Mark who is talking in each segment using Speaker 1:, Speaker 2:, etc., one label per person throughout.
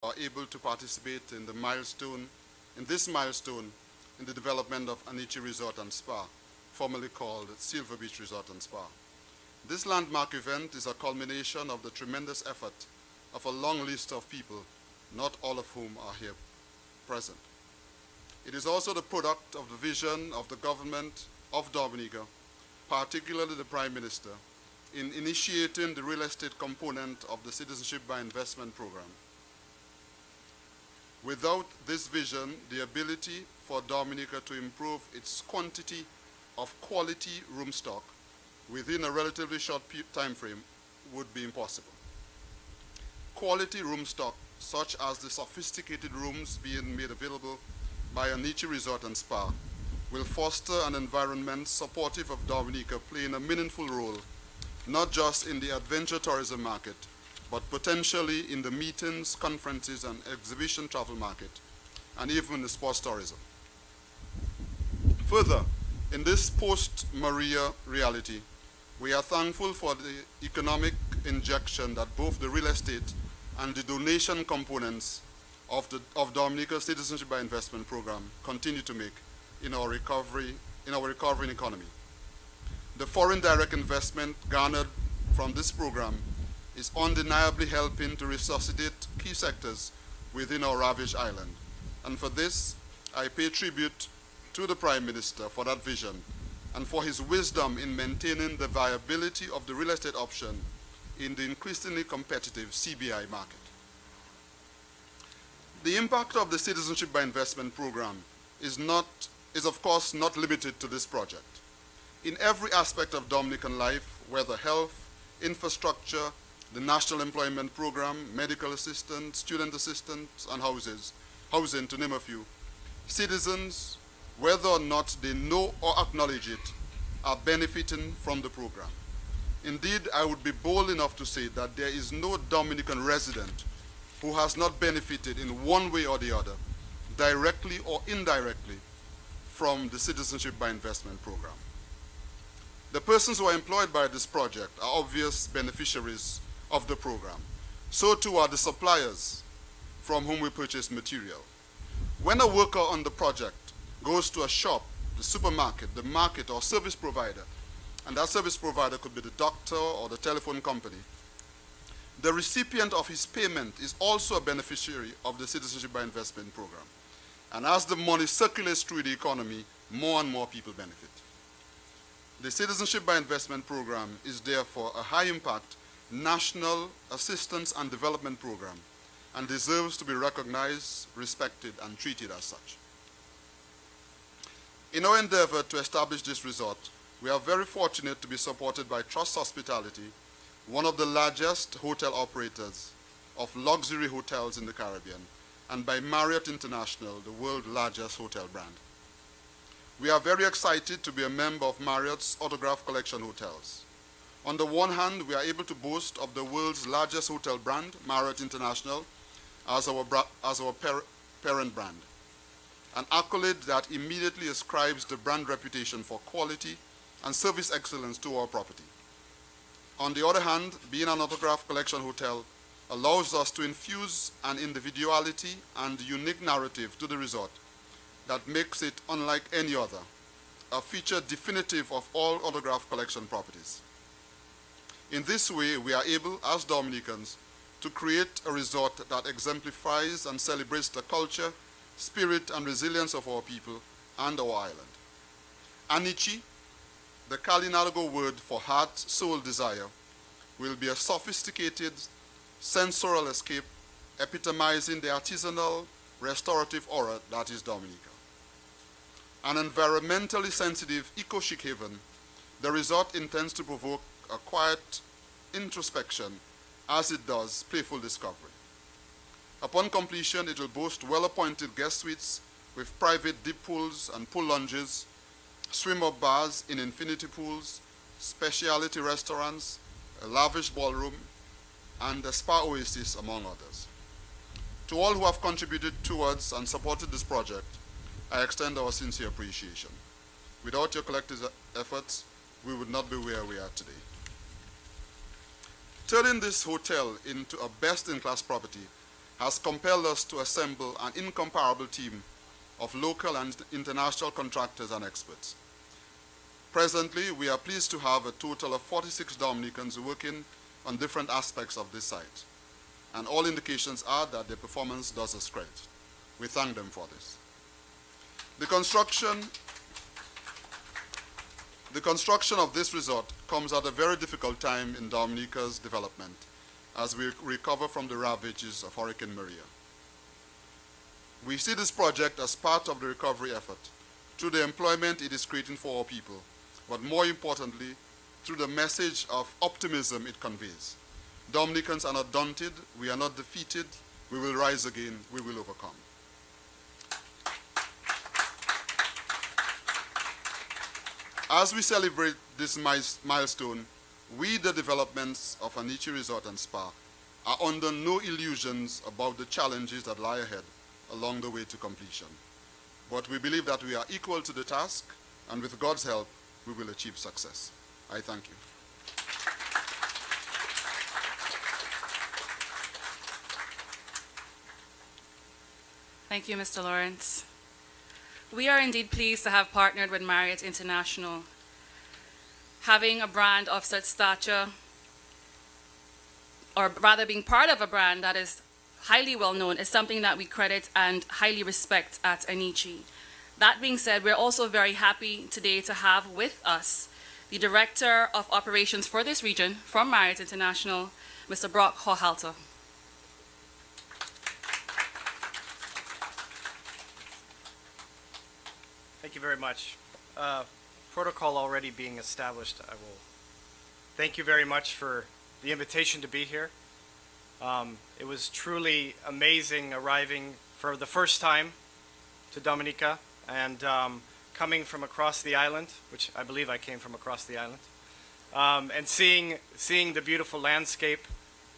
Speaker 1: are able to participate in this milestone in the development of Anichi Resort and Spa, formerly called Silver Beach Resort and Spa. This landmark event is a culmination of the tremendous effort of a long list of people, not all of whom are here present. It is also the product of the vision of the government of Dominica, particularly the Prime Minister, in initiating the real estate component of the Citizenship by Investment program. Without this vision, the ability for Dominica to improve its quantity of quality room stock within a relatively short time frame would be impossible. Quality room stock, such as the sophisticated rooms being made available by Anichi Resort and Spa, will foster an environment supportive of Dominica playing a meaningful role, not just in the adventure tourism market, but potentially in the meetings, conferences, and exhibition travel market, and even the sports tourism. Further, in this post-Maria reality, we are thankful for the economic injection that both the real estate and the donation components of Dominica's Citizenship by Investment program continue to make in our recovering economy. The foreign direct investment garnered from this program is undeniably helping to resuscitate key sectors within our ravaged island. And for this, I pay tribute to the Prime Minister for that vision and for his wisdom in maintaining the viability of the real estate option in the increasingly competitive CBI market. The impact of the Citizenship by Investment program is of course not limited to this project. In every aspect of Dominican life, whether health, infrastructure, the National Employment Program, medical assistance, student assistance, and housing, to name a few, citizens, whether or not they know or acknowledge it, are benefiting from the program. Indeed, I would be bold enough to say that there is no Dominican resident who has not benefited in one way or the other, directly or indirectly, from the Citizenship by Investment program. The persons who are employed by this project are obvious beneficiaries of the program. So too are the suppliers from whom we purchase material. When a worker on the project goes to a shop, the supermarket, the market, or service provider, and that service provider could be the doctor or the telephone company, the recipient of his payment is also a beneficiary of the Citizenship by Investment program. And as the money circulates through the economy, more and more people benefit. The Citizenship by Investment program is therefore a high-impact national assistance and development program and deserves to be recognized, respected, and treated as such. In our endeavor to establish this resort, we are very fortunate to be supported by Trust Hospitality, one of the largest hotel operators of luxury hotels in the Caribbean, and by Marriott International, the world's largest hotel brand. We are very excited to be a member of Marriott's Autograph Collection hotels. On the one hand, we are able to boast of the world's largest hotel brand, Marriott International, as our parent brand, an accolade that immediately ascribes the brand reputation for quality and service excellence to our property. On the other hand, being an Autograph Collection hotel allows us to infuse an individuality and unique narrative to the resort that makes it unlike any other, a feature definitive of all Autograph Collection properties. In this way, we are able, as Dominicans, to create a resort that exemplifies and celebrates the culture, spirit, and resilience of our people and our island. Anichi, the Kalinalago word for heart, soul, desire, will be a sophisticated sensorial escape epitomizing the artisanal, restorative aura that is Dominica. An environmentally sensitive eco-chic haven, the resort intends to provoke a quiet introspection as it does playful discovery. Upon completion, it will boast well-appointed guest suites with private deep pools and pool lounges, swim-up bars in infinity pools, specialty restaurants, a lavish ballroom, and a spa oasis, among others. To all who have contributed towards and supported this project, I extend our sincere appreciation. Without your collective efforts, we would not be where we are today. Turning this hotel into a best-in-class property has compelled us to assemble an incomparable team of local and international contractors and experts. Presently, we are pleased to have a total of 46 Dominicans working on different aspects of this site, and all indications are that their performance does us credit. We thank them for this. The construction of this resort comes at a very difficult time in Dominica's development as we recover from the ravages of Hurricane Maria. We see this project as part of the recovery effort through the employment it is creating for our people, but more importantly, through the message of optimism it conveys. Dominicans are not daunted, we are not defeated, we will rise again, we will overcome. As we celebrate this milestone, we, the developments of Anichi Resort and Spa, are under no illusions about the challenges that lie ahead along the way to completion. But we believe that we are equal to the task, and with God's help, we will achieve success. I thank you.
Speaker 2: Thank you, Mr. Lawrence. We are indeed pleased to have partnered with Marriott International. Having a brand of such stature, or rather being part of a brand that is highly well known, is something that we credit and highly respect at Anichi. That being said, we're also very happy today to have with us the Director of Operations for this region from Marriott International, Mr. Brock Hohalter.
Speaker 3: Thank you very much. Protocol already being established, I will thank you very much for the invitation to be here. It was truly amazing arriving for the first time to Dominica and coming from across the island, which I believe I came from across the island, and seeing the beautiful landscape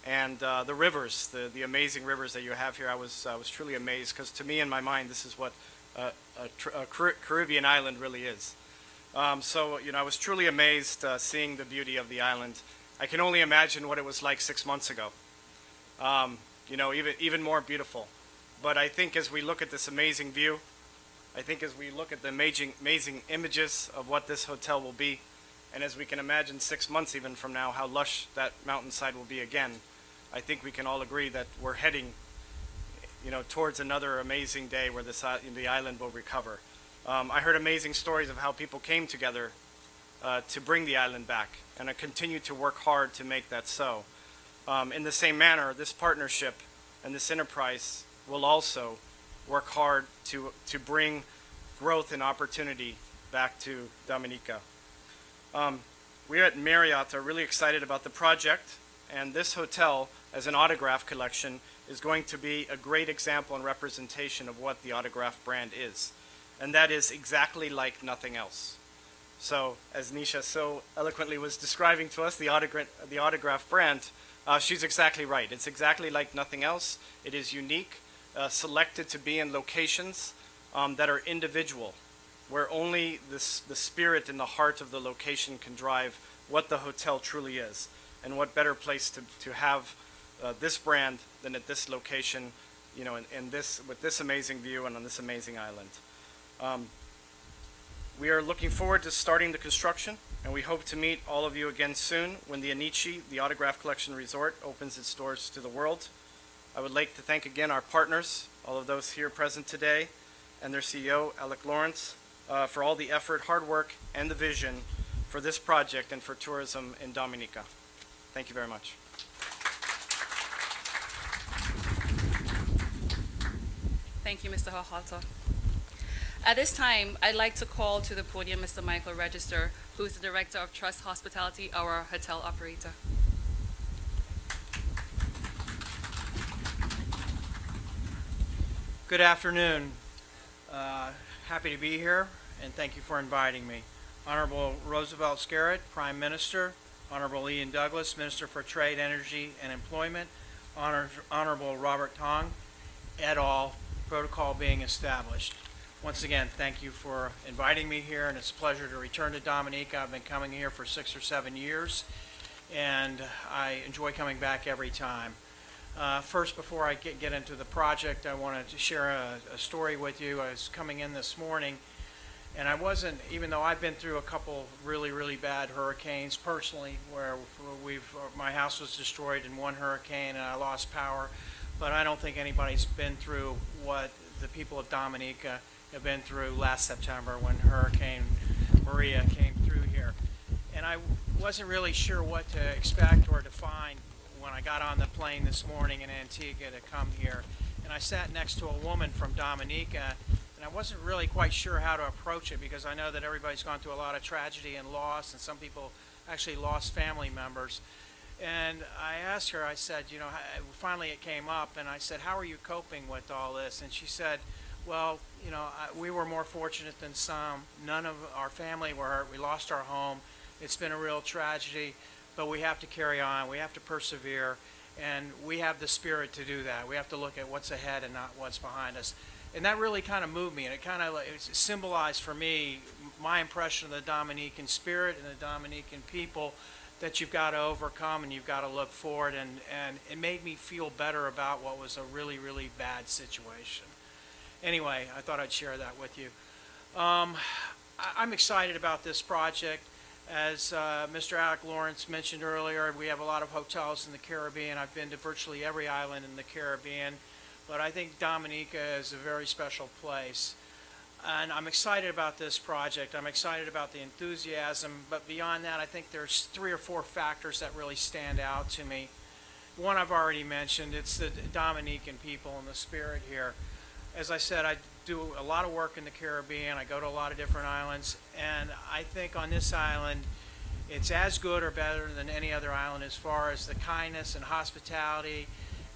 Speaker 3: and the rivers, the amazing rivers that you have here. I was truly amazed, because to me, in my mind, this is what a Caribbean island really is. So, you know, I was truly amazed seeing the beauty of the island. I can only imagine what it was like 6 months ago. You know, even more beautiful. But I think as we look at this amazing view, I think as we look at the amazing images of what this hotel will be, and as we can imagine 6 months even from now how lush that mountainside will be again, I think we can all agree that we're heading, you know, towards another amazing day where the island will recover. I heard amazing stories of how people came together to bring the island back, and I continue to work hard to make that so. In the same manner, this partnership and this enterprise will also work hard to bring growth and opportunity back to Dominica. We at Marriott are really excited about the project, and this hotel as an autograph collection is going to be a great example and representation of what the Autograph brand is. And that is exactly like nothing else. So, as Nisha so eloquently was describing to us, the Autograph brand, she's exactly right. It's exactly like nothing else. It is unique, selected to be in locations that are individual, where only the spirit and the heart of the location can drive what the hotel truly is. And what better place to have this brand than at this location, you know, with this amazing view and on this amazing island. We are looking forward to starting the construction, and we hope to meet all of you again soon when the Anichi, the Autograph Collection Resort, opens its doors to the world. I would like to thank again our partners, all of those here present today, and their CEO, Alec Lawrence, for all the effort, hard work, and the vision for this project and for tourism in Dominica. Thank you very much.
Speaker 2: Thank you, Mr. Hohalter. At this time, I'd like to call to the podium Mr. Michael Register, who is the Director of Trust Hospitality, our hotel operator.
Speaker 4: Good afternoon. Happy to be here, and thank you for inviting me. Honorable Roosevelt Skerritt, Prime Minister, Honorable Ian Douglas, Minister for Trade, Energy, and Employment, Honorable Robert Tong, et al., protocol being established. Once again, thank you for inviting me here, and it's a pleasure to return to Dominica. I've been coming here for 6 or 7 years, and I enjoy coming back every time. First, before I get into the project, I wanted to share a story with you. I was coming in this morning, and I wasn't, even though I've been through a couple really, really bad hurricanes personally, where my house was destroyed in one hurricane and I lost power, but I don't think anybody's been through what the people of Dominica have been through last September when Hurricane Maria came through here. And I wasn't really sure what to expect or to find when I got on the plane this morning in Antigua to come here. And I sat next to a woman from Dominica, and I wasn't really quite sure how to approach it, because I know that everybody's gone through a lot of tragedy and loss, and some people actually lost family members. And I asked her, I said, you know, finally it came up, and I said, how are you coping with all this? And she said, well, you know, we were more fortunate than some. None of our family were hurt. We lost our home. It's been a real tragedy, but we have to carry on. We have to persevere, and we have the spirit to do that. We have to look at what's ahead and not what's behind us. And that really kind of moved me, and it symbolized for me my impression of the Dominican spirit and the Dominican people, that you've got to overcome and you've got to look forward, and it made me feel better about what was a really, really bad situation. Anyway, I thought I'd share that with you. I'm excited about this project. As Mr. Alec Lawrence mentioned earlier, we have a lot of hotels in the Caribbean. I've been to virtually every island in the Caribbean, but I think Dominica is a very special place. And I'm excited about this project. I'm excited about the enthusiasm, but beyond that, I think there's 3 or 4 factors that really stand out to me. One I've already mentioned, it's the Dominican people and the spirit here. As I said, I do a lot of work in the Caribbean. I go to a lot of different islands, and I think on this island, it's as good or better than any other island as far as the kindness and hospitality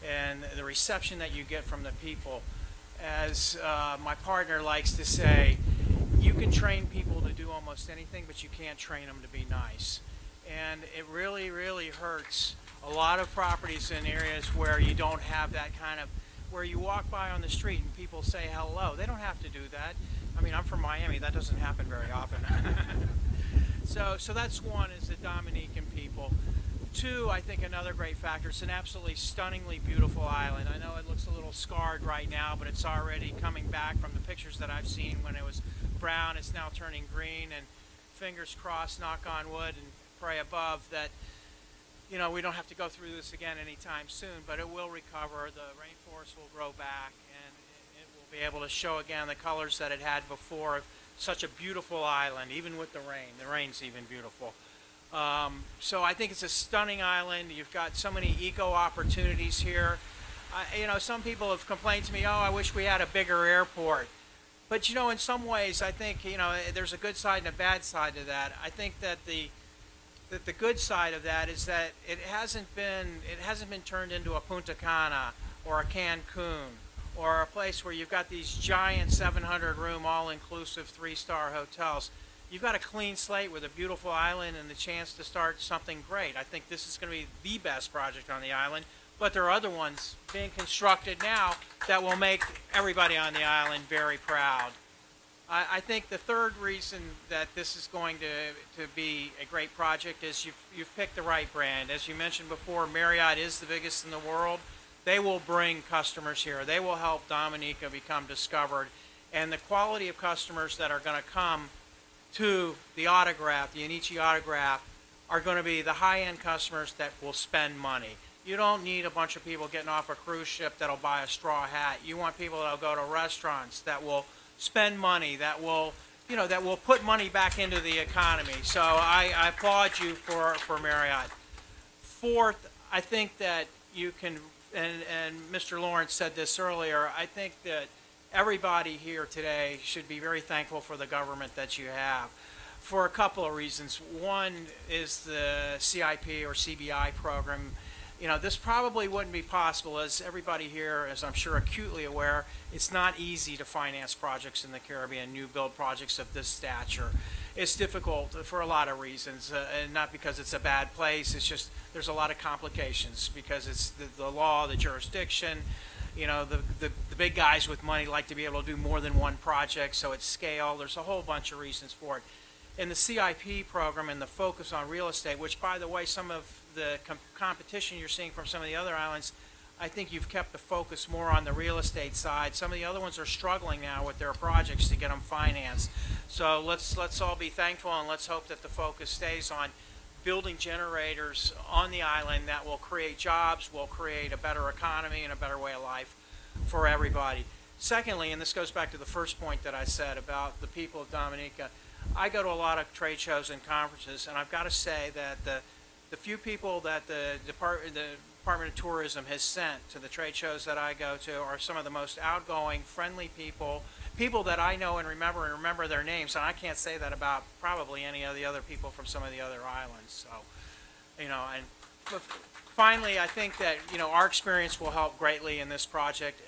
Speaker 4: and the reception that you get from the people. As my partner likes to say, you can train people to do almost anything, but you can't train them to be nice. And it really, really hurts a lot of properties in areas where you don't have that kind of, where you walk by on the street and people say hello. They don't have to do that. I mean, I'm from Miami. That doesn't happen very often. So that's one, is the Dominican people. 2, I think another great factor, it's an absolutely stunningly beautiful island. I know it looks a little scarred right now, but it's already coming back from the pictures that I've seen. When it was brown, it's now turning green, and fingers crossed, knock on wood, and pray above that, you know, we don't have to go through this again anytime soon, but it will recover. The rainforest will grow back, and it will be able to show again the colors that it had before. Such a beautiful island, even with the rain. The rain's even beautiful. So I think it's a stunning island. You've got so many eco opportunities here. You know, some people have complained to me, oh, I wish we had a bigger airport. But, you know, in some ways, I think, you know, there's a good side and a bad side to that. I think that the good side of that is that it hasn't been turned into a Punta Cana or a Cancun or a place where you've got these giant 700-room all-inclusive 3-star hotels. You've got a clean slate with a beautiful island and the chance to start something great. I think this is going to be the best project on the island, but there are other ones being constructed now that will make everybody on the island very proud. I think the third reason that this is going to be a great project is you've picked the right brand. As you mentioned before, Marriott is the biggest in the world. They will bring customers here. They will help Dominica become discovered. And the quality of customers that are going to come to the Autograph, the Anici Autograph, are going to be the high-end customers that will spend money. You don't need a bunch of people getting off a cruise ship that'll buy a straw hat. You want people that'll go to restaurants, that will spend money, that will, you know, that will put money back into the economy. So I applaud you for Marriott. Fourth, I think that you can, and Mr. Lawrence said this earlier, I think that everybody here today should be very thankful for the government that you have, for a couple of reasons. One is the CIP or CBI program. You know, this probably wouldn't be possible, as everybody here, as I'm sure acutely aware, it's not easy to finance projects in the Caribbean, new build projects of this stature. It's difficult for a lot of reasons, and not because it's a bad place, it's just there's a lot of complications because it's the law, the jurisdiction. You know, the big guys with money like to be able to do more than one project, so it's scale. There's a whole bunch of reasons for it. And the CIP program and the focus on real estate, which, by the way, some of the competition you're seeing from some of the other islands, I think you've kept the focus more on the real estate side. Some of the other ones are struggling now with their projects to get them financed. So let's all be thankful, and let's hope that the focus stays on building generators on the island that will create jobs, will create a better economy and a better way of life for everybody. Secondly, and this goes back to the first point that I said about the people of Dominica, I go to a lot of trade shows and conferences, and I've got to say that the few people that the Department of Tourism has sent to the trade shows that I go to are some of the most outgoing, friendly people that I know and remember their names, and I can't say that about probably any of the other people from some of the other islands. So, you know, and finally, I think that, you know, our experience will help greatly in this project.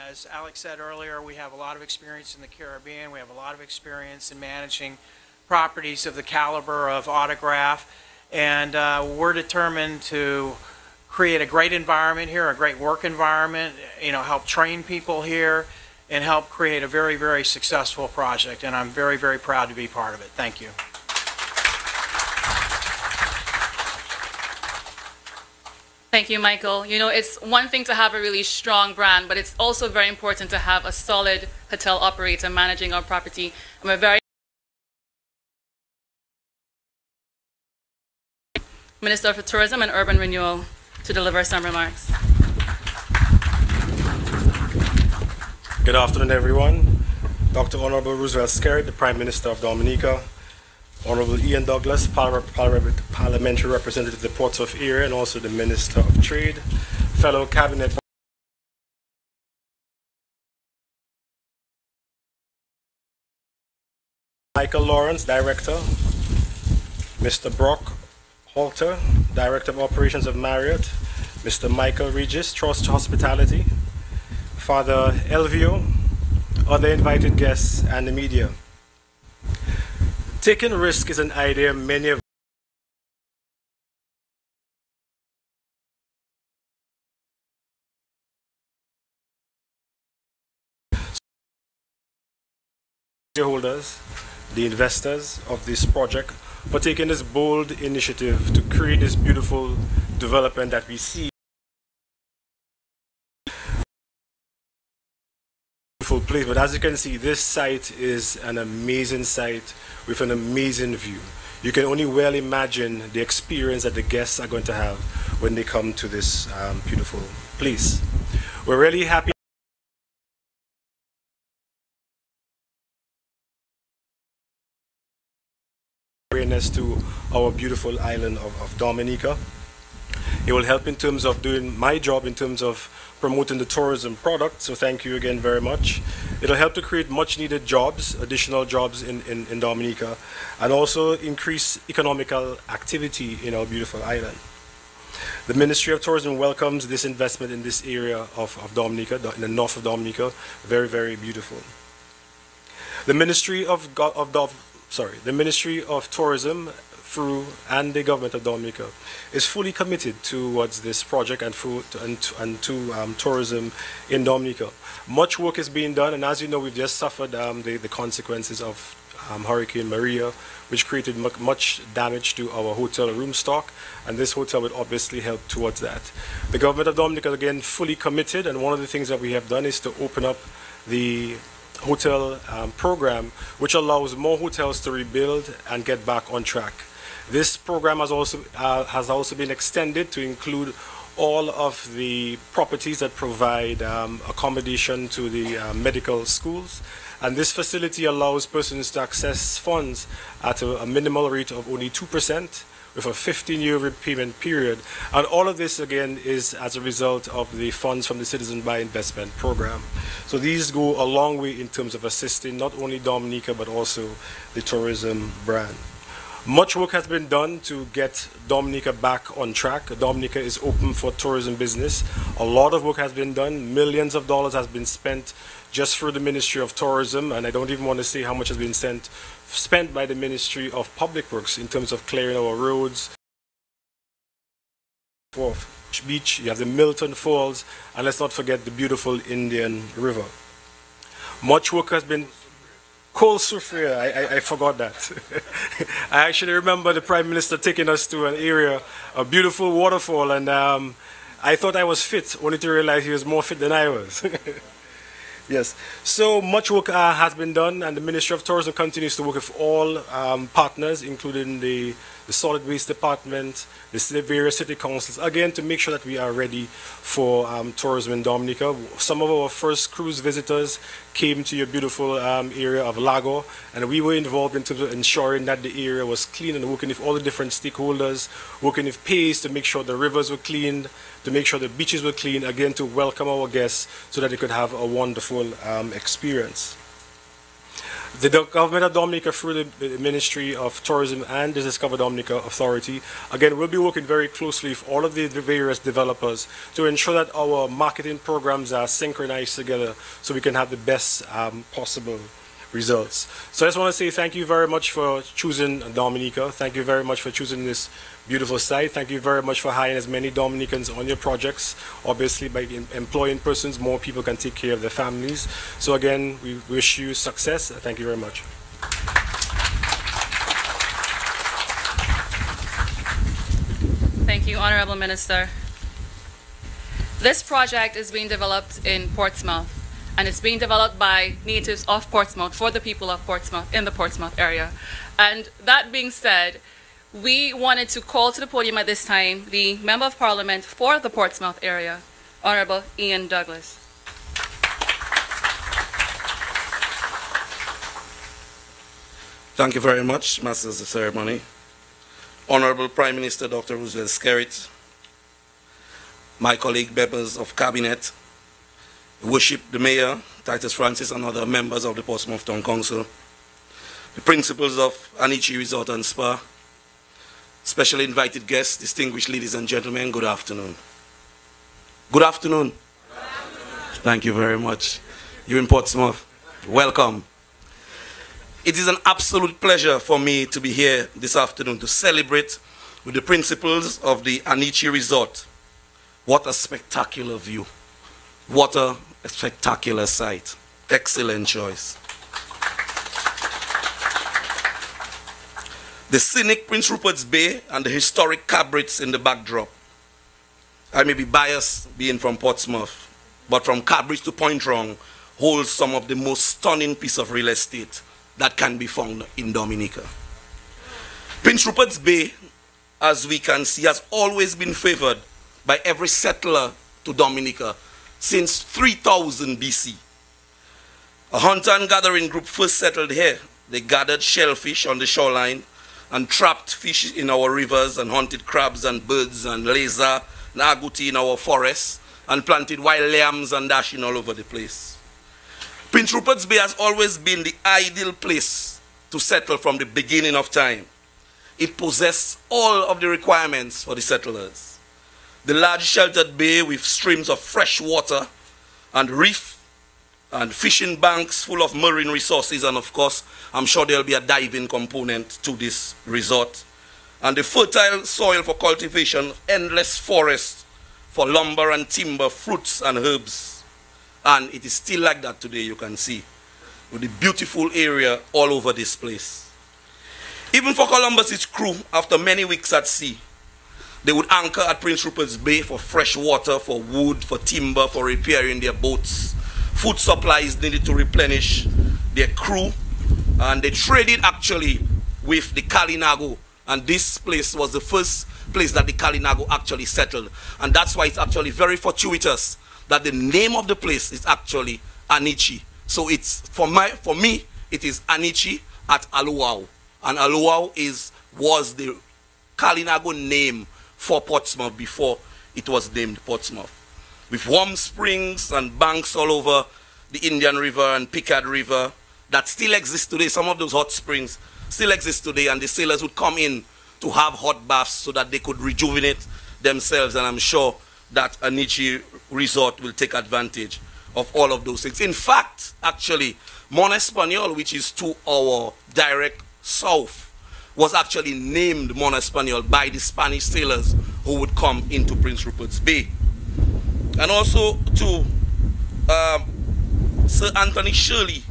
Speaker 4: As Alex said earlier, we have a lot of experience in the Caribbean. We have a lot of experience in managing properties of the caliber of Autograph, and we're determined to create a great environment here, a great work environment, you know, help train people here, and help create a very, very successful project. And I'm very, very proud to be part of it. Thank you.
Speaker 2: Thank you, Michael. You know, it's one thing to have a really strong brand, but it's also very important to have a solid hotel operator managing our property. And we're very Minister for Tourism and Urban Renewal to deliver some remarks.
Speaker 5: Good afternoon, everyone. Dr. Honorable Roosevelt Skerritt, the Prime Minister of Dominica, Honorable Ian Douglas, Parliamentary Representative of the Ports of Erie, and also the Minister of Trade, fellow Cabinet Michael Lawrence, Director, Mr. Brock Halter, Director of Operations of Marriott, Mr. Michael Regis, Trust Hospitality, Father Elvio, other invited guests, and the media. Taking risk is an idea many of shareholders, the investors of this project, for taking this bold initiative to create this beautiful development that we see. Beautiful place, but as you can see, this site is an amazing site with an amazing view. You can only well imagine the experience that the guests are going to have when they come to this beautiful place. We're really happy to our beautiful island of Dominica. It will help in terms of doing my job in terms of promoting the tourism product, so thank you again very much. It'll help to create much needed jobs, additional jobs in Dominica, and also increase economical activity in our beautiful island. The Ministry of Tourism welcomes this investment in this area of Dominica, in the north of Dominica. Very, very beautiful. The Ministry of Tourism and the government of Dominica is fully committed towards this project and to tourism in Dominica. Much work is being done, and as you know, we've just suffered the consequences of Hurricane Maria, which created much damage to our hotel room stock, and this hotel would obviously help towards that. The government of Dominica, again, fully committed, and one of the things that we have done is to open up the hotel program, which allows more hotels to rebuild and get back on track. This program has also been extended to include all of the properties that provide accommodation to the medical schools, and this facility allows persons to access funds at a minimal rate of only 2% with a 15-year repayment period, and all of this again is as a result of the funds from the Citizen Buy Investment Program. So these go a long way in terms of assisting not only Dominica but also the tourism brand. Much work has been done to get Dominica back on track. Dominica is open for tourism business. A lot of work has been done. Millions of dollars has been spent just through the Ministry of Tourism, and I don't even want to say how much has been spent by the Ministry of Public Works in terms of clearing our roads. Beach, you have the Milton Falls, and let's not forget the beautiful Indian River. Much work has been Cold Soufriere, I forgot that. I actually remember the Prime Minister taking us to an area, a beautiful waterfall, and I thought I was fit, only to realize he was more fit than I was. Yes, so much work has been done, and the Ministry of Tourism continues to work with all partners, including the Solid Waste Department, the various city councils, again, to make sure that we are ready for tourism in Dominica. Some of our first cruise visitors came to your beautiful area of Lago, and we were involved in terms of ensuring that the area was clean and working with all the different stakeholders, working with PACE to make sure the rivers were cleaned, to make sure the beaches were clean, again, to welcome our guests so that they could have a wonderful experience. The government of Dominica, through the Ministry of Tourism and the Discover Dominica Authority, again, will be working very closely with all of the various developers to ensure that our marketing programs are synchronized together so we can have the best possible results. So I just want to say thank you very much for choosing Dominica. Thank you very much for choosing this beautiful site. Thank you very much for hiring as many Dominicans on your projects. Obviously, by employing persons, more people can take care of their families. So again, we wish you success. Thank you very much.
Speaker 2: Thank you, Honorable Minister. This project is being developed in Portsmouth, and it's being developed by natives of Portsmouth for the people of Portsmouth in the Portsmouth area. And that being said, we wanted to call to the podium at this time the Member of Parliament for the Portsmouth area, Honorable Ian Douglas.
Speaker 6: Thank you very much, Masters of Ceremony. Honorable Prime Minister Dr. Roosevelt Skerrit, my colleague members of Cabinet, Worship the Mayor, Titus Francis, and other members of the Portsmouth Town Council, the principals of Anichi Resort and Spa, specially invited guests, distinguished ladies and gentlemen, good afternoon. Good afternoon. Good afternoon. Thank you very much. You're in Portsmouth. Welcome. It is an absolute pleasure for me to be here this afternoon to celebrate with the principals of the Anichi Resort. What a spectacular view. What a spectacular sight. Excellent choice. The scenic Prince Rupert's Bay and the historic Cabrits in the backdrop. I may be biased being from Portsmouth, but from Cabrits to Point Rong holds some of the most stunning piece of real estate that can be found in Dominica. Prince Rupert's Bay, as we can see, has always been favored by every settler to Dominica since 3000 BC. A hunter and gathering group first settled here. They gathered shellfish on the shoreline and trapped fish in our rivers and hunted crabs and birds and laser and agouti in our forests and planted wild lambs and dashing all over the place. Prince Rupert's Bay has always been the ideal place to settle from the beginning of time. It possessed all of the requirements for the settlers. The large sheltered bay with streams of fresh water and reef and fishing banks full of marine resources, and of course, I'm sure there'll be a diving component to this resort. And the fertile soil for cultivation, endless forests for lumber and timber, fruits and herbs. And it is still like that today, you can see, with the beautiful area all over this place. Even for Columbus's crew, after many weeks at sea, they would anchor at Prince Rupert's Bay for fresh water, for wood, for timber, for repairing their boats. Food supplies needed to replenish their crew, and they traded actually with the Kalinago, and this place was the first place that the Kalinago actually settled, and that's why it's actually very fortuitous that the name of the place is actually Anichi. So it's for me it is Anichi at Aluau, and Aluau was the Kalinago name for Portsmouth before it was named Portsmouth, with warm springs and banks all over the Indian River and Picard River that still exist today. Some of those hot springs still exist today, and the sailors would come in to have hot baths so that they could rejuvenate themselves, and I'm sure that Anichi Resort will take advantage of all of those things. In fact, actually, Mon Espanol, which is to our direct south, was actually named Mon Espanol by the Spanish sailors who would come into Prince Rupert's Bay. And also to Sir Anthony Shirley,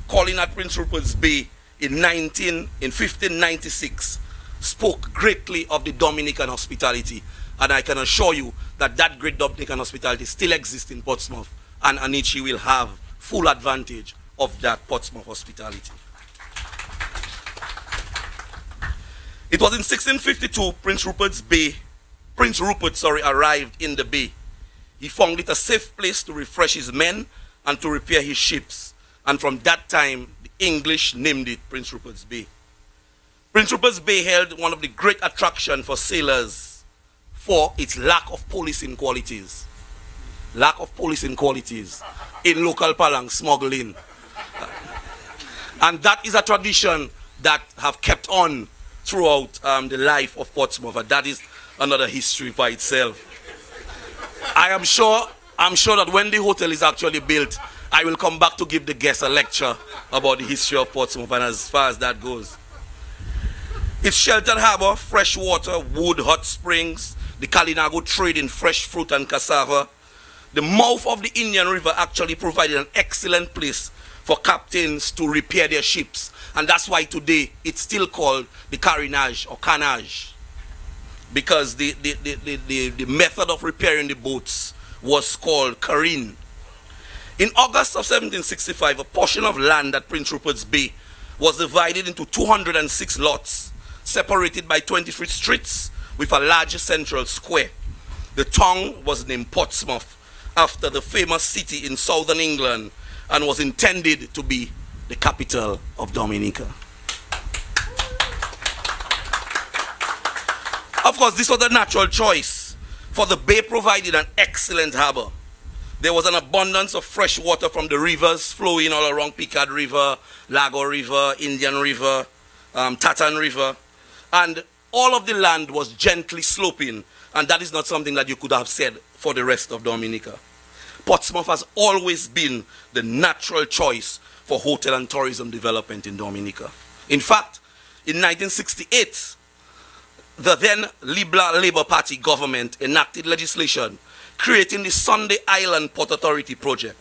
Speaker 6: calling at Prince Rupert's Bay in 1596, spoke greatly of the Dominican hospitality And I can assure you that that great Dominican hospitality still exists in Portsmouth, and Anichi will have full advantage of that Portsmouth hospitality. It was in 1652 Prince Rupert arrived in the bay. He found it a safe place to refresh his men and to repair his ships. And from that time, the English named it Prince Rupert's Bay. Prince Rupert's Bay held one of the great attractions for sailors for its lack of policing qualities. Lack of policing qualities. In local parlance, smuggling. And that is a tradition that have kept on throughout the life of Portsmouth. And that is another history by itself. I'm sure that when the hotel is actually built, I will come back to give the guests a lecture about the history of Portsmouth and as far as that goes. Its sheltered harbor, fresh water, wood, hot springs, the Kalinago trade in fresh fruit and cassava. The mouth of the Indian River actually provided an excellent place for captains to repair their ships. And that's why today it's still called the carrinage or canage. Because the method of repairing the boats was called careen. In August of 1765, a portion of land at Prince Rupert's Bay was divided into 206 lots, separated by 23 streets with a large central square. The town was named Portsmouth after the famous city in southern England and was intended to be the capital of Dominica. Of course, this was a natural choice, for the bay provided an excellent harbor. There was an abundance of fresh water from the rivers flowing all around Picard River, Lago River, Indian River, Tatan River, and all of the land was gently sloping, and that is not something that you could have said for the rest of Dominica. Portsmouth has always been the natural choice for hotel and tourism development in Dominica. In fact, in 1968, the then Labour Party government enacted legislation creating the Sunday Island Port Authority project,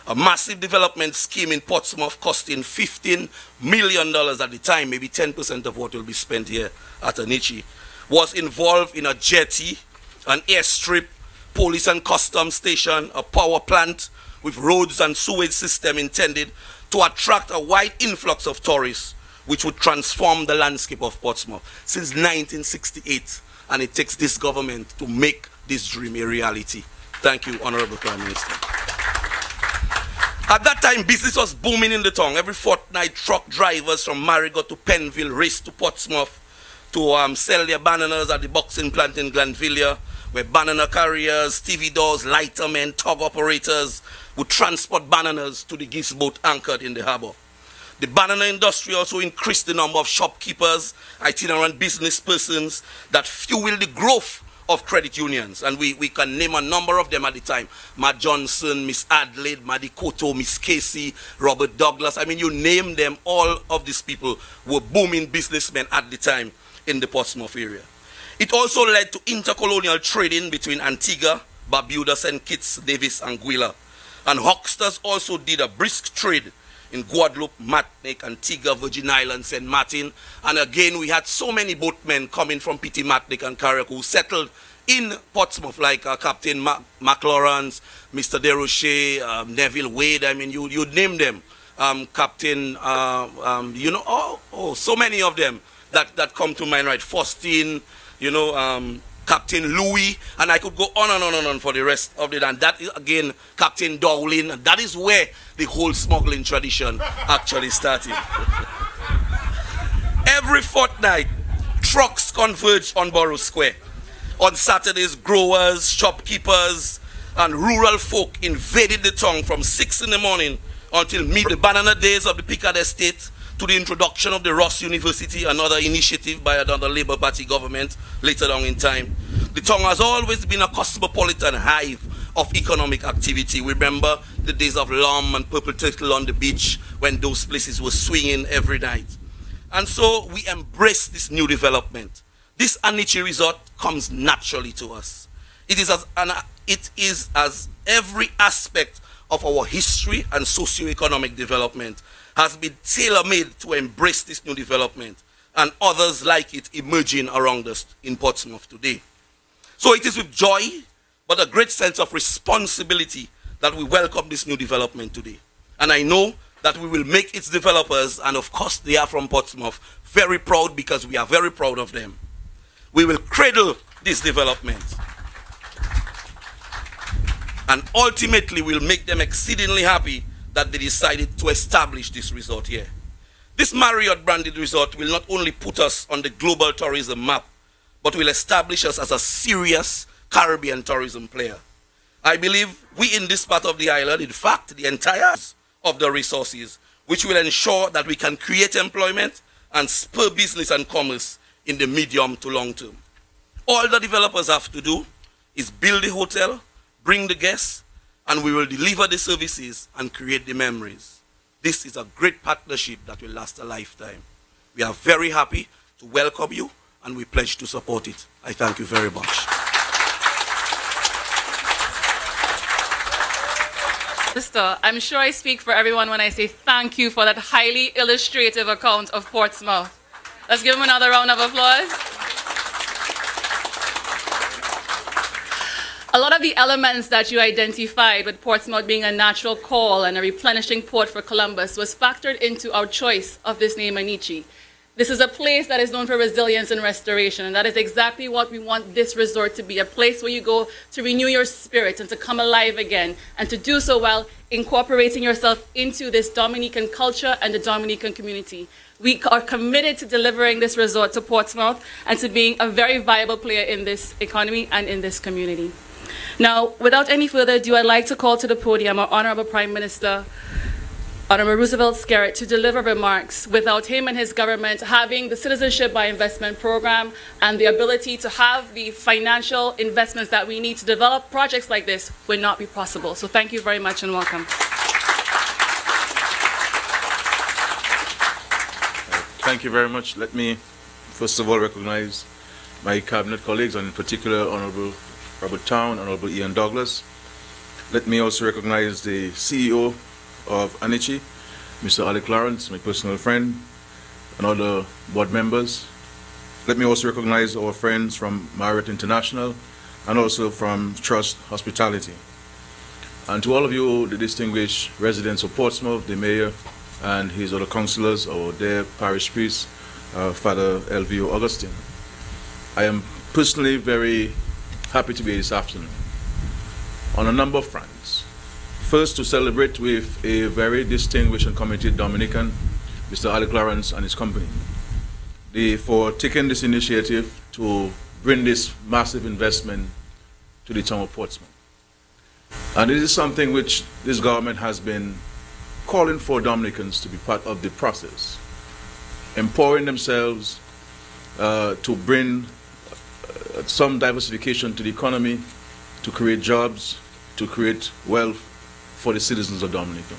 Speaker 6: a massive development scheme in Portsmouth costing $15 million at the time, maybe 10% of what will be spent here at Anichi, was involved in a jetty, an airstrip, police and customs station, a power plant with roads and sewage system intended to attract a wide influx of tourists, which would transform the landscape of Portsmouth since 1968. And it takes this government to make this dream a reality. Thank you, Honorable Prime Minister. At that time, business was booming in the town. Every fortnight, truck drivers from Marriott to Penville raced to Portsmouth to sell their bananas at the boxing plant in Glanvilla, where banana carriers, stevedores, lightermen, tug operators would transport bananas to the geese boat anchored in the harbor. The banana industry also increased the number of shopkeepers, itinerant business persons that fueled the growth of credit unions. And we can name a number of them at the time. Matt Johnson, Miss Adelaide, Maddie Cotto, Miss Casey, Robert Douglas. I mean, you name them, all of these people were booming businessmen at the time in the Portsmouth area. It also led to intercolonial trading between Antigua, Barbuda, St. Kitts, Davis, and Anguilla. And hucksters also did a brisk trade in Guadeloupe, Martinique, Antigua, Virgin Islands, St. Martin. And again, we had so many boatmen coming from Petit Martinique and Carrick who settled in Portsmouth, like Captain McLawrence, Mr. Desrochers, Neville Wade. I mean, you name them. Captain, you know, so many of them that come to mind, right? Faustine, you know, Captain Louis, and I could go on and on and on for the rest of it. And that is, again, Captain Dowling. And that is where the whole smuggling tradition actually started. Every fortnight, trucks converged on Borough Square. On Saturdays, growers, shopkeepers, and rural folk invaded the town from 6 in the morning until midnight. The banana days of the Picard estate, to the introduction of the Ross University, another initiative by another Labour Party government later on in time. The town has always been a cosmopolitan hive of economic activity. We remember the days of Lom and Purple Turtle on the beach when those places were swinging every night. And so we embrace this new development. This Anichi resort comes naturally to us. It is as every aspect of our history and socio-economic development has been tailor-made to embrace this new development, and others like it emerging around us in Portsmouth today. So it is with joy, but a great sense of responsibility that we welcome this new development today. And I know that we will make its developers, and of course they are from Portsmouth, very proud, because we are very proud of them. We will cradle this development. And ultimately we'll make them exceedingly happy that they decided to establish this resort here. This Marriott branded resort will not only put us on the global tourism map, but will establish us as a serious Caribbean tourism player. I believe we in this part of the island, in fact, the entire of the resources, which will ensure that we can create employment and spur business and commerce in the medium to long term. All the developers have to do is build the hotel, bring the guests, and we will deliver the services and create the memories. This is a great partnership that will last a lifetime. We are very happy to welcome you, and we pledge to support it. I thank you very much.
Speaker 2: Mr. I'm sure I speak for everyone when I say thank you for that highly illustrative account of Portsmouth. Let's give him another round of applause. A lot of the elements that you identified with Portsmouth being a natural call and a replenishing port for Columbus was factored into our choice of this name, Anichi. This is a place that is known for resilience and restoration, and that is exactly what we want this resort to be, a place where you go to renew your spirit and to come alive again, and to do so while incorporating yourself into this Dominican culture and the Dominican community. We are committed to delivering this resort to Portsmouth and to being a very viable player in this economy and in this community. Now, without any further ado, I'd like to call to the podium our Honorable Prime Minister, Honorable Roosevelt Skerritt, to deliver remarks. Without him and his government having the Citizenship by Investment program and the ability to have the financial investments that we need to develop projects like this would not be possible. So thank you very much and welcome.
Speaker 7: Thank you very much. Let me first of all recognize my cabinet colleagues, and in particular Honorable Robert Town, Honorable Ian Douglas. Let me also recognize the CEO of Anichi, Mr. Alec Lawrence, my personal friend, and other board members. Let me also recognize our friends from Marriott International and also from Trust Hospitality. And to all of you, the distinguished residents of Portsmouth, the mayor and his other councillors, our dear parish priest, Father Elvio Augustine. I am personally very happy to be here this afternoon on a number of fronts. First, to celebrate with a very distinguished and committed Dominican, Mr. Alec Lawrence and his company, for taking this initiative to bring this massive investment to the town of Portsmouth. And this is something which this government has been calling for Dominicans to be part of the process, empowering themselves to bring some diversification to the economy, to create jobs, to create wealth for the citizens of Dominica.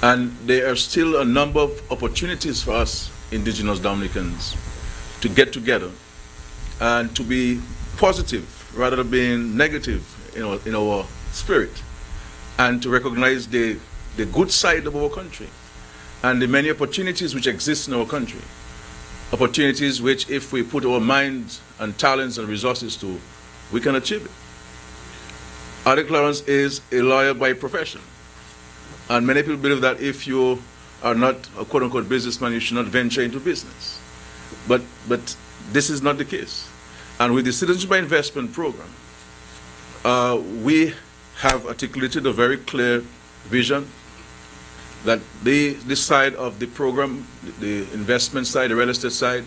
Speaker 7: And there are still a number of opportunities for us indigenous Dominicans to get together and to be positive rather than being negative in our spirit, and to recognize the good side of our country and the many opportunities which exist in our country. Opportunities which, if we put our minds and talents and resources to, we can achieve it. Alec Lawrence is a lawyer by profession. And many people believe that if you are not a quote-unquote businessman, you should not venture into business. But this is not the case. And with the Citizenship by Investment program, we have articulated a very clear vision that this side of the program, the investment side, the real estate side,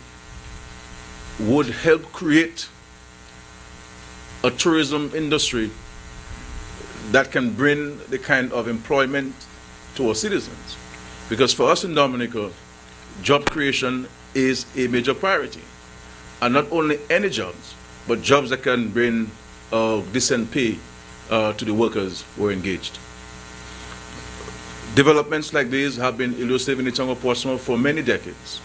Speaker 7: would help create a tourism industry that can bring the kind of employment to our citizens. Because for us in Dominica, job creation is a major priority. And not only any jobs, but jobs that can bring decent pay to the workers who are engaged. Developments like these have been elusive in the town of Portsmouth for many decades.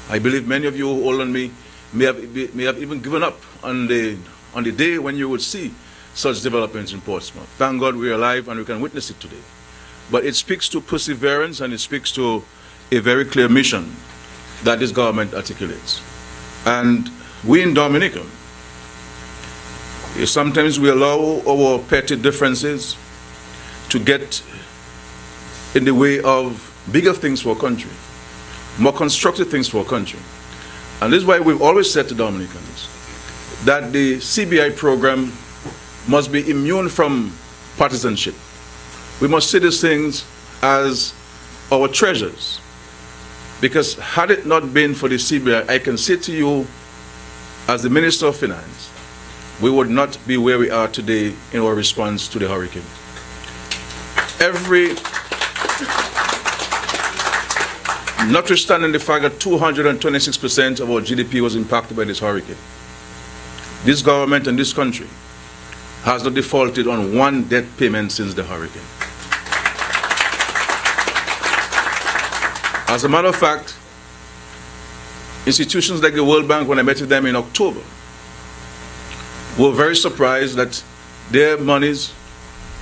Speaker 7: I believe many of you who are older than me may have even given up on the day when you would see such developments in Portsmouth. Thank God we're alive and we can witness it today. But it speaks to perseverance, and it speaks to a very clear mission that this government articulates. And we in Dominica Sometimes we allow our petty differences to get in the way of bigger things for our country, more constructive things for our country. And this is why we've always said to Dominicans that the CBI program must be immune from partisanship. We must see these things as our treasures. Because had it not been for the CBI, I can say to you, as the Minister of Finance, we would not be where we are today in our response to the hurricane. Notwithstanding the fact that 226% of our GDP was impacted by this hurricane, this government and this country has not defaulted on one debt payment since the hurricane. As a matter of fact, institutions like the World Bank, when I met with them in October, were very surprised that their monies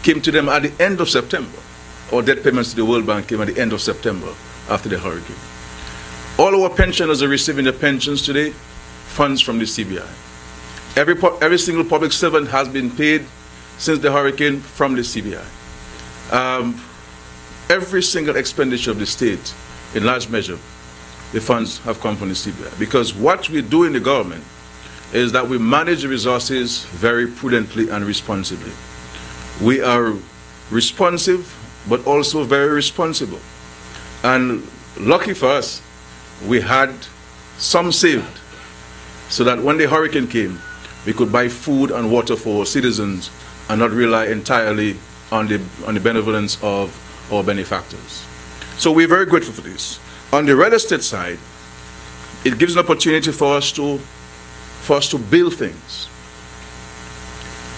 Speaker 7: came to them at the end of September, or debt payments to the World Bank came at the end of September after the hurricane. All our pensioners are receiving their pensions today, funds from the CBI. Every single public servant has been paid since the hurricane from the CBI. Every single expenditure of the state, in large measure, the funds have come from the CBI. Because what we do in the government is that we manage the resources very prudently and responsibly. We are responsive, but also very responsible. And lucky for us, we had some saved, so that when the hurricane came, we could buy food and water for our citizens and not rely entirely on the benevolence of our benefactors. So we're very grateful for this. On the real estate side, it gives an opportunity for us to build things,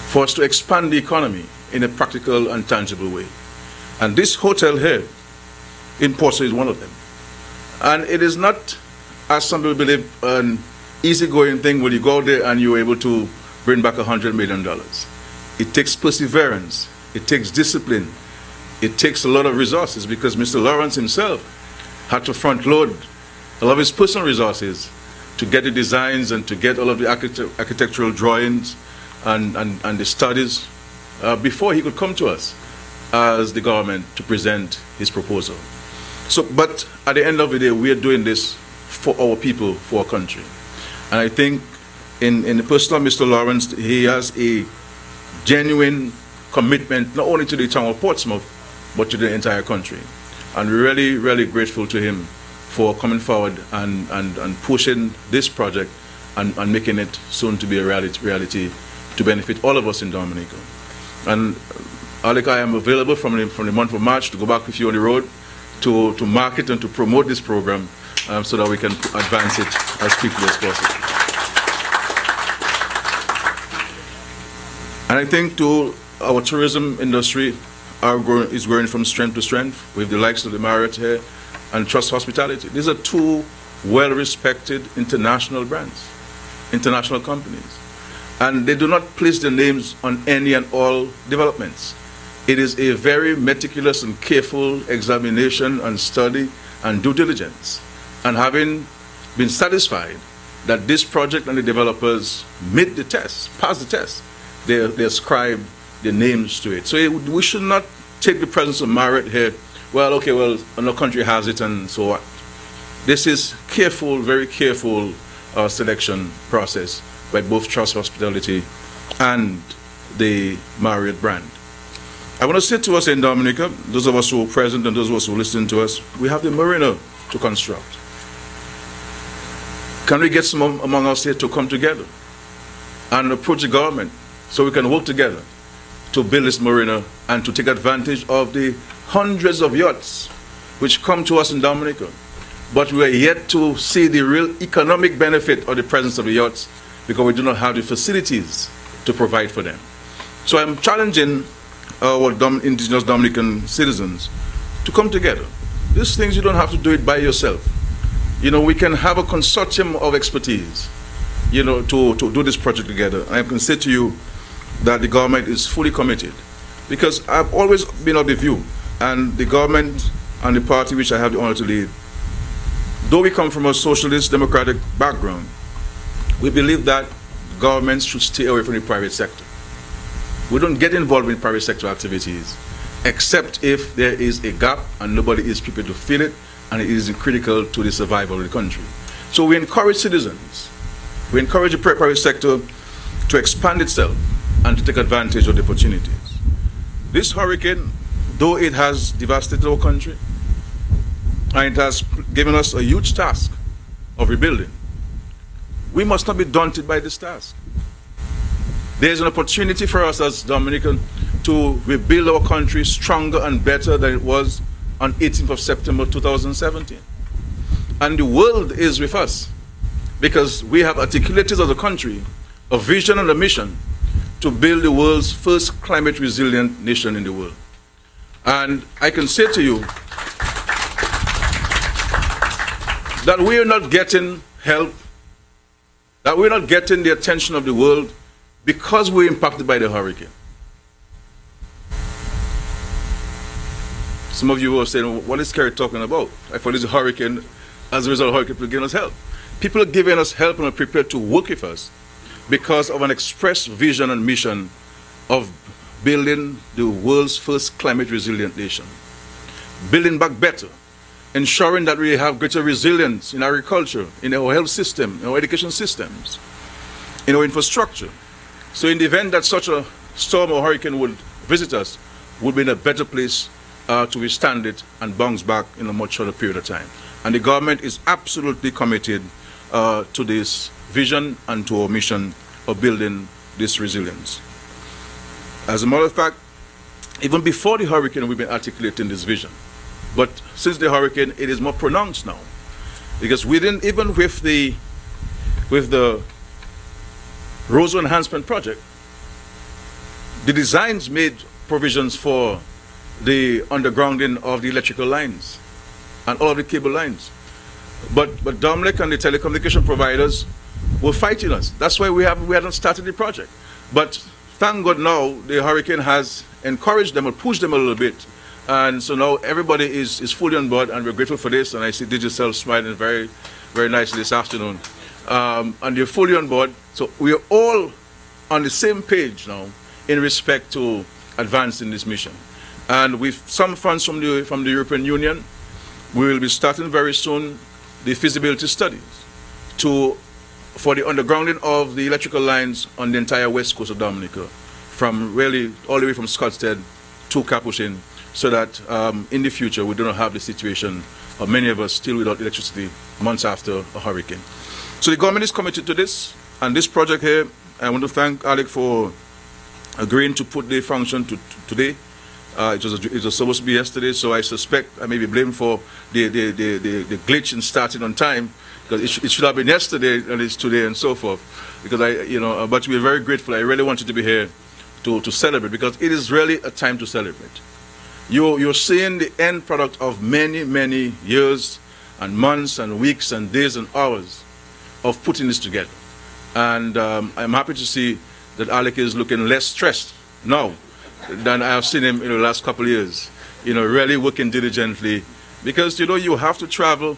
Speaker 7: for us to expand the economy in a practical and tangible way. And this hotel here in Portsmouth is one of them. And it is not, as some people believe, an easygoing thing when you go there and you're able to bring back $100 million. It takes perseverance, it takes discipline, it takes a lot of resources, because Mr. Lawrence himself had to front load a lot of his personal resources to get the designs and to get all of the architectural drawings and the studies before he could come to us as the government to present his proposal. So, but at the end of the day, we are doing this for our people, for our country. And I think in the person of Mr. Lawrence, he has a genuine commitment not only to the town of Portsmouth, but to the entire country. And we're really, really grateful to him for coming forward and pushing this project and making it soon to be a reality to benefit all of us in Dominica. And Alec, I am available from the month of March to go back with you on the road to market and to promote this program so that we can advance it as quickly as possible. And I think too, our tourism industry is growing from strength to strength with the likes of the Marriott here and Trust Hospitality. These are two well-respected international brands, international companies. And they do not place their names on any and all developments. It is a very meticulous and careful examination and study and due diligence. And having been satisfied that this project and the developers meet the test, pass the test, they ascribe their names to it. So we should not take the presence of Marriott here, well, okay, well, another country has it and so on. This is careful, very careful selection process by both Trust Hospitality and the Marriott brand. I want to say to us in Dominica, those of us who are present and those of us who listen to us, we have the marina to construct. Can we get some among us here to come together and approach the government so we can work together to build this marina and to take advantage of the hundreds of yachts which come to us in Dominica, but we are yet to see the real economic benefit of the presence of the yachts because we do not have the facilities to provide for them. So I'm challenging our indigenous Dominican citizens to come together. These things, you don't have to do it by yourself. You know, we can have a consortium of expertise, you know, to do this project together. And I can say to you that the government is fully committed, because I've always been of the view, and the government and the party which I have the honor to lead, though we come from a socialist democratic background, we believe that governments should stay away from the private sector. We don't get involved in private sector activities, except if there is a gap and nobody is prepared to fill it, and it is critical to the survival of the country. So we encourage citizens, we encourage the private sector to expand itself and to take advantage of the opportunities. This hurricane, though it has devastated our country, and it has given us a huge task of rebuilding, we must not be daunted by this task. There's an opportunity for us as Dominican to rebuild our country stronger and better than it was on 18th of September 2017. And the world is with us because we have articulated as a country a vision and a mission to build the world's first climate resilient nation in the world. And I can say to you that we are not getting help, that we're not getting the attention of the world because we're impacted by the hurricane. Some of you were saying, what is Kerry talking about? I thought it's a hurricane. As a result of the hurricane, people are giving us help. People are giving us help and are prepared to work with us because of an express vision and mission of building the world's first climate resilient nation. Building back better, ensuring that we have greater resilience in agriculture, in our health system, in our education systems, in our infrastructure. So in the event that such a storm or hurricane would visit us, we'll be in a better place to withstand it and bounce back in a much shorter period of time. And the government is absolutely committed to this vision and to our mission of building this resilience. As a matter of fact, even before the hurricane, we've been articulating this vision. But since the hurricane, it is more pronounced now. Because even with the Roseau Enhancement Project, the designs made provisions for the undergrounding of the electrical lines and all of the cable lines. But Dominic and the telecommunication providers were fighting us. That's why we hadn't started the project. But thank God now the hurricane has encouraged them or pushed them a little bit. And so now everybody is fully on board, and we're grateful for this. And I see Digicel smiling very, very nicely this afternoon. And they're fully on board. So we're all on the same page now in respect to advancing this mission. And with some funds from the European Union, we will be starting very soon the feasibility studies for the undergrounding of the electrical lines on the entire west coast of Dominica, from really all the way from Scottsted to Capuchin, so that in the future we do not have the situation of many of us still without electricity months after a hurricane. So the government is committed to this, and this project here, I want to thank Alec for agreeing to put the function to today. It was supposed to be yesterday, so I suspect I may be blamed for the glitch in starting on time, because it should have been yesterday and it's today and so forth. Because but we're very grateful. I really wanted to be here to celebrate, because it is really a time to celebrate. You're seeing the end product of many, many years and months and weeks and days and hours of putting this together. And I'm happy to see that Alec is looking less stressed now than I have seen him in the last couple of years. Really working diligently, because you have to travel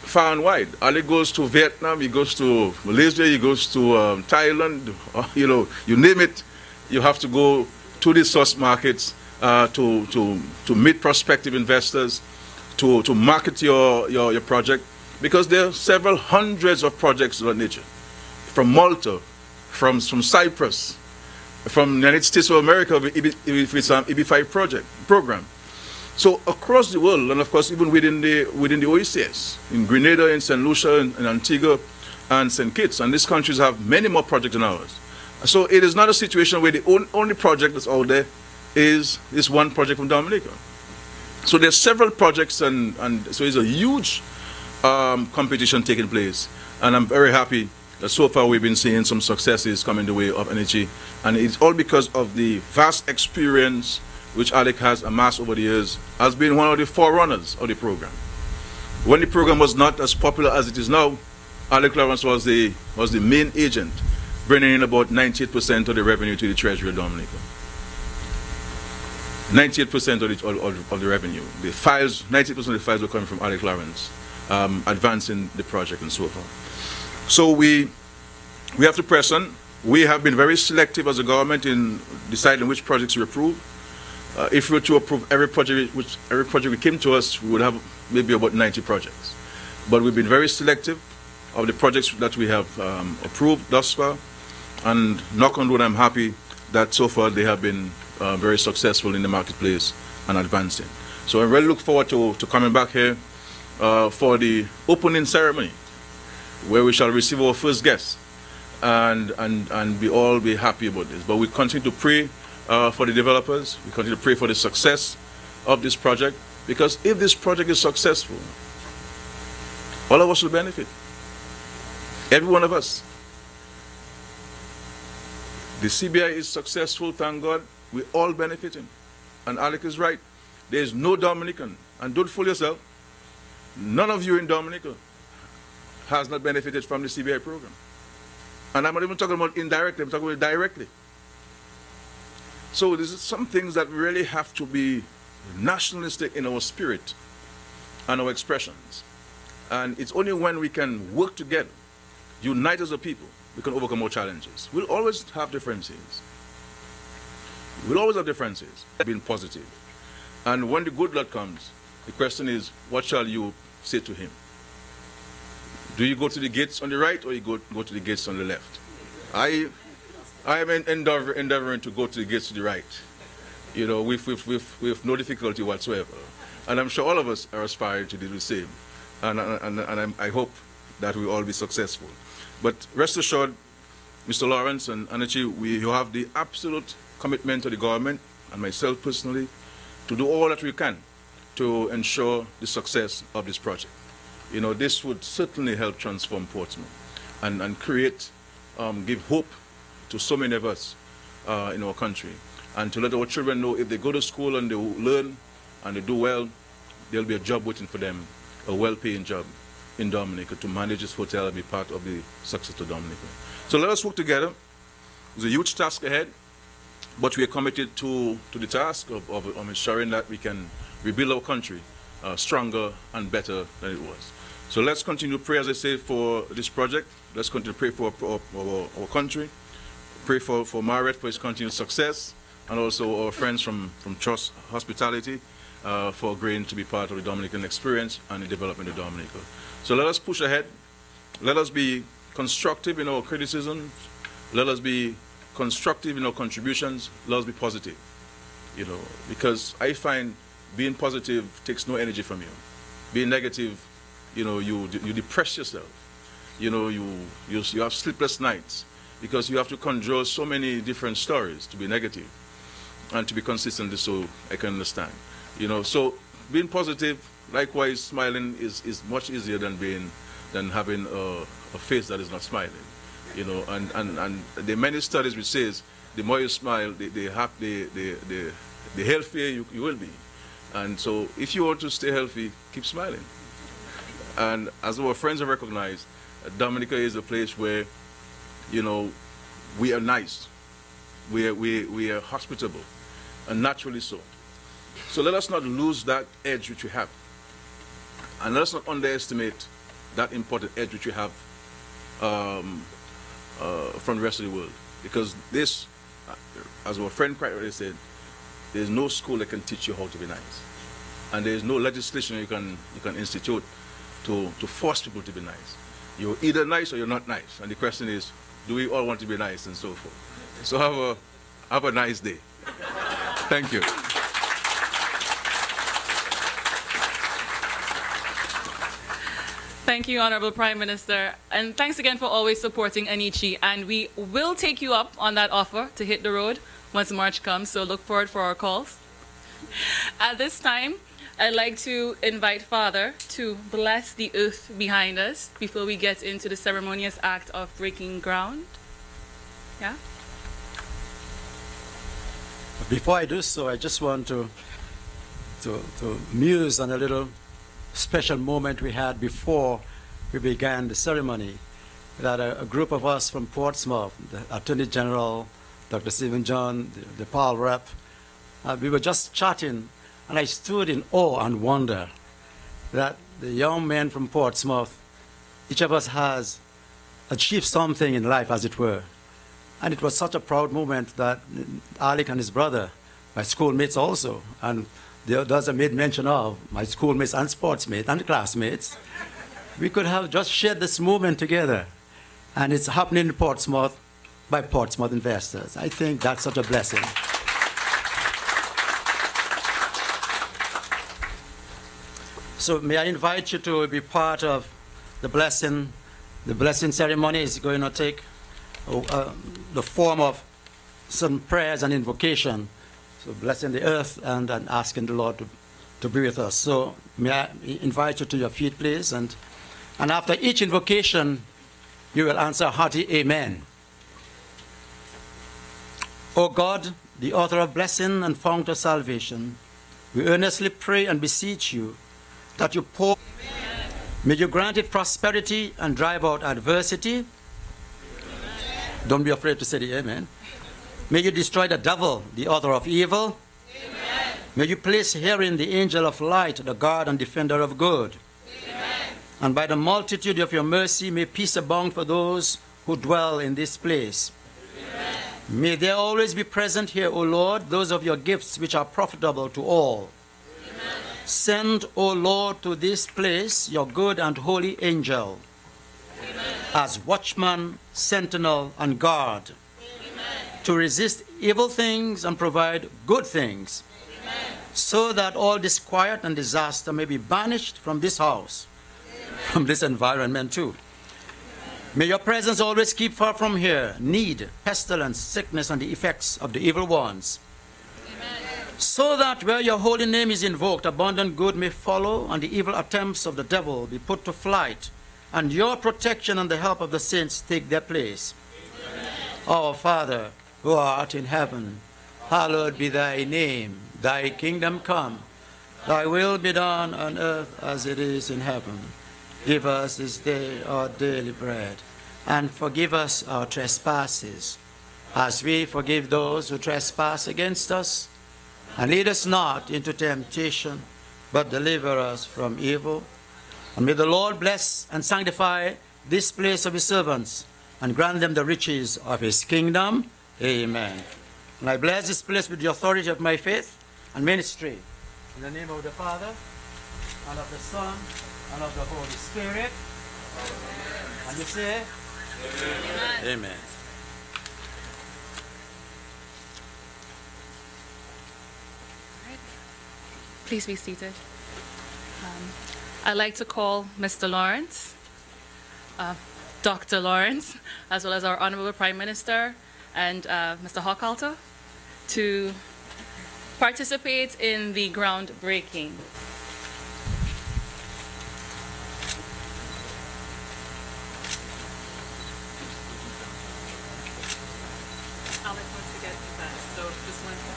Speaker 7: far and wide. Alec goes to Vietnam, he goes to Malaysia, he goes to Thailand, you name it. You have to go to the source markets to meet prospective investors, to market your project, because there are several hundreds of projects of that nature, from Malta, from Cyprus, from the United States of America with its EB5 program. So across the world, and of course even within the OECS, in Grenada, in St. Lucia, in Antigua, and St. Kitts, and these countries have many more projects than ours. So it is not a situation where the only project that's out there is this one project from Dominica. So there's several projects, and so it's a huge competition taking place. And I'm very happy that so far we've been seeing some successes coming the way of energy. And it's all because of the vast experience which Alec has amassed over the years, has been one of the forerunners of the program. When the program was not as popular as it is now, Alec Lawrence was the main agent, bringing in about 98% of the revenue to the Treasury of Dominica. 98% of the revenue. The files, 90% of the files were coming from Alec Lawrence, advancing the project and so forth. So we have to press on. We have been very selective as a government in deciding which projects we approve. If we were to approve every project we came to us, we would have maybe about 90 projects. But we've been very selective of the projects that we have approved thus far. And knock on wood, I'm happy that so far they have been very successful in the marketplace and advancing. So I really look forward to coming back here for the opening ceremony, where we shall receive our first guests, and we all be happy about this. But we continue to pray for the developers. We continue to pray for the success of this project, because if this project is successful, all of us will benefit. Every one of us. The CBI is successful, thank God. We all benefiting. And Alec is right. There is no Dominican, and don't fool yourself, none of you in Dominica has not benefited from the CBI program. And I'm not even talking about indirectly, I'm talking about directly. So this is some things that really have to be nationalistic in our spirit and our expressions. And it's only when we can work together, unite as a people, we can overcome our challenges. We'll always have differences. We'll always have differences, being positive. And when the good Lord comes, the question is, what shall you say to him? Do you go to the gates on the right, or you go to the gates on the left? I am endeavoring to go to the gates to the right, you know, with no difficulty whatsoever. And I'm sure all of us are aspiring to do the same. And I hope that we all be successful. But rest assured, Mr. Lawrence and Anichi, you have the absolute commitment of the government, and myself personally, to do all that we can to ensure the success of this project. You know, this would certainly help transform Portsmouth and create, give hope to so many of us in our country, and to let our children know if they go to school and they learn and they do well, there'll be a job waiting for them, a well-paying job in Dominica to manage this hotel and be part of the success of Dominica. So let us work together. There's a huge task ahead, but we are committed to the task of ensuring that we can rebuild our country stronger and better than it was. So let's continue to pray, as I say, for this project. Let's continue to pray for our country, pray for Marriott for its continued success, and also our friends from Trust Hospitality for agreeing to be part of the Dominican experience and the development of Dominica. So let us push ahead. Let us be constructive in our criticisms. Let us be constructive in our contributions. Let us be positive, you know, because I find being positive takes no energy from you. Being negative, you know, you depress yourself. You know, you have sleepless nights because you have to conjure so many different stories to be negative and to be consistent, so I can understand. You know, so being positive, likewise smiling is much easier than having a face that is not smiling. You know, and the many studies which says the more you smile, the healthier you will be. And so if you want to stay healthy, keep smiling. And as our friends have recognized, Dominica is a place where, you know, we are nice, we are hospitable, and naturally so. So let us not lose that edge which we have. And let us not underestimate that important edge which we have from the rest of the world. Because this, as our friend quite rightly said, there's no school that can teach you how to be nice. And there's no legislation you can institute to force people to be nice. You're either nice or you're not nice. And the question is, do we all want to be nice and so forth? So have a nice day. Thank you.
Speaker 2: Thank you, Honorable Prime Minister. And thanks again for always supporting Anichi. And we will take you up on that offer to hit the road once March comes, so look forward for our calls. At this time, I'd like to invite Father to bless the earth behind us before we get into the ceremonious act of breaking ground. Yeah?
Speaker 8: Before I do so, I just want to muse on a little special moment we had before we began the ceremony. That a group of us from Portsmouth, the Attorney General, Dr. Stephen John, the PAL rep, we were just chatting, and I stood in awe and wonder that the young men from Portsmouth, each of us has achieved something in life, as it were. And it was such a proud moment that Alec and his brother, my schoolmates also, and the others I made mention of, my schoolmates and sportsmates and classmates, we could have just shared this moment together. And it's happening in Portsmouth by Portsmouth investors. I think that's such a blessing. So may I invite you to be part of the blessing. The blessing ceremony is going to take the form of some prayers and invocation. So blessing the earth and asking the Lord to be with us. So may I invite you to your feet, please. And after each invocation, you will answer a hearty amen. O God, the author of blessing and fount of salvation, we earnestly pray and beseech you that you pour. Amen. May you grant it prosperity and drive out adversity. Amen. Don't be afraid to say the amen. May you destroy the devil, the author of evil. Amen. May you place herein the angel of light, the guard and defender of good. Amen. And by the multitude of your mercy, may peace abound for those who dwell in this place. Amen. May there always be present here, O Lord, those of your gifts which are profitable to all. Amen. Send, O Lord, to this place your good and holy angel. Amen. As watchman, sentinel, and guard. Amen. To resist evil things and provide good things. Amen. So that all disquiet and disaster may be banished from this house. Amen. From this environment too. May your presence always keep far from here need, pestilence, sickness, and the effects of the evil ones. Amen. So that where your holy name is invoked, abundant good may follow, and the evil attempts of the devil be put to flight, and your protection and the help of the saints take their place. Amen. Our Father, who art in heaven, hallowed be thy name. Thy kingdom come. Thy will be done on earth as it is in heaven. Give us this day our daily bread, and forgive us our trespasses, as we forgive those who trespass against us. And lead us not into temptation, but deliver us from evil. And may the Lord bless and sanctify this place of his servants, and grant them the riches of his kingdom. Amen. And I bless this place with the authority of my faith and ministry. In the name of the Father, and of the Son, and of the Holy Spirit. Amen. And you say? Amen. Amen.
Speaker 2: Please be seated. I'd like to call Mr. Lawrence, Dr. Lawrence, as well as our Honorable Prime Minister and Mr. Hochhalter to participate in the groundbreaking. Alex wants to get fast, so just one second.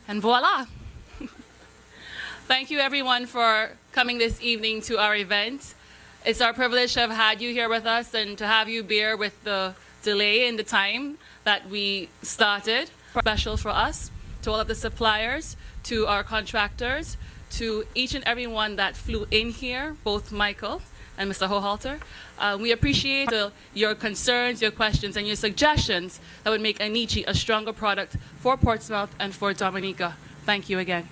Speaker 2: And voila! Thank you everyone for coming this evening to our event. It's our privilege to have had you here with us and to have you bear with the delay in the time that we started. Special for us, to all of the suppliers, to our contractors, to each and every one that flew in here, both Michael and Mr. Hochhalter. We appreciate your concerns, your questions, and your suggestions that would make Anichi a stronger product for Portsmouth and for Dominica. Thank you again.